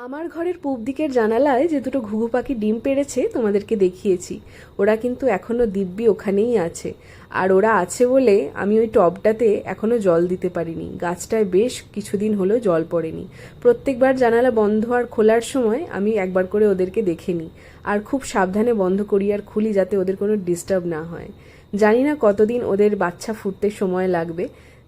আমার ঘরের পূব দিকের জানালায় যে দুটো ঘুঘু পাখি ডিম পেড়েছে তোমাদেরকে দেখিয়েছি। ওরা কিন্তু এখনো দিব্যি ওখানেই আছে। আর ওরা আছে বলে আমি ওই টবটাতে এখনো জল দিতে পারিনি। গাছটায় বেশ কিছুদিন হলো জল পড়েনি। প্রত্যেকবার জানালা বন্ধ আর খোলার সময় আমি একবার করে ওদেরকে দেখে নিই, আর খুব সাবধানে বন্ধ করি আর খুলি যাতে ওদের কোনো ডিস্টার্ব না হয়। জানি না কতদিন ওদের বাচ্চা ফুটতে সময় লাগবে,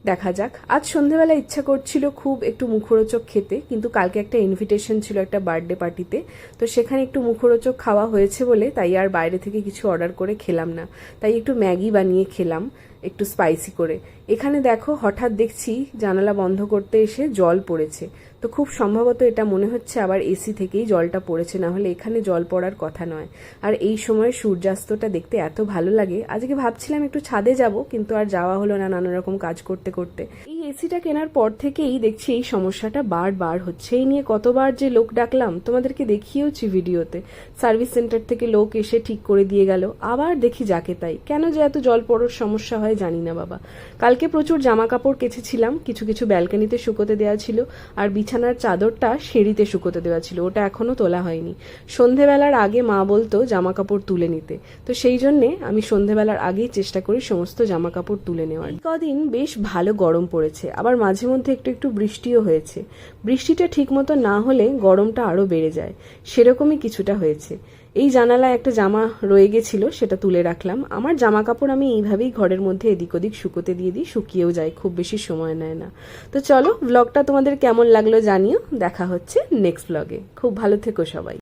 দেখা যাক। আজ সন্ধেবেলা ইচ্ছা করছিল খুব একটু মুখরোচক খেতে, কিন্তু কালকে একটা ইনভিটেশন ছিল একটা বার্থডে পার্টিতে, তো সেখানে একটু মুখরোচক খাওয়া হয়েছে বলে তাই আর বাইরে থেকে কিছু অর্ডার করে খেলাম না। তাই একটু ম্যাগি বানিয়ে খেলাম, একটু স্পাইসি করে। এখানে দেখো হঠাৎ দেখছি জানালা বন্ধ করতে এসে জল পড়েছে, তো খুব সম্ভবত এটা মনে হচ্ছে আবার এসি থেকেই জলটা পড়েছে, না হলে এখানে জল পড়ার কথা নয়। আর এই সময় সূর্যাস্তটা দেখতে এত ভালো লাগে। আজকে ভাবছিলাম একটু ছাদে যাব, কিন্তু আর যাওয়া হলো না নানা রকম কাজ করতে করতে। এই এসিটা কেনার পর থেকেই দেখছি এই সমস্যাটা বারবার হচ্ছে। এই নিয়ে কতবার যে লোক ডাকলাম, তোমাদেরকে দেখিয়েওছি ভিডিওতে। সার্ভিস সেন্টার থেকে লোক এসে ঠিক করে দিয়ে গেল, আবার দেখি যাকে তাই। কেন যে এত জল পড়ার সমস্যা হয় জানি না বাবা। কালকে প্রচুর জামা কাপড় কেচেছিলাম, কিছু কিছু ব্যালকনিতে শুকোতে দেওয়া ছিল, আর বিছানার চাদরটা সিঁড়িতে শুকোতে দেওয়া ছিল, ওটা এখনো তোলা হয়নি। সন্ধেবেলার আগে মা বলতো জামা কাপড় তুলে নিতে, তো সেই জন্যে আমি সন্ধেবেলার আগেই চেষ্টা করি সমস্ত জামা কাপড় তুলে নেওয়ার। কদিন বেশ ভালো গরম পড়েছে, আবার মাঝে মধ্যে একটু একটু বৃষ্টিও হয়েছে। বৃষ্টিটা ঠিক মতো না হলে গরমটা আরো বেড়ে যায়, সেরকমই কিছুটা হয়েছে। এই জানালায় একটা জামা রয়ে গেছিল, সেটা তুলে রাখলাম। আমার জামা কাপড় আমি এইভাবেই ঘরের মধ্যে এদিক ওদিক শুকোতে দিয়ে দিই, শুকিয়েও যায়, খুব বেশি সময় নেয় না। তো চলো, ব্লগটা তোমাদের কেমন লাগলো জানিও। দেখা হচ্ছে নেক্সট ব্লগে। খুব ভালো থেকো সবাই।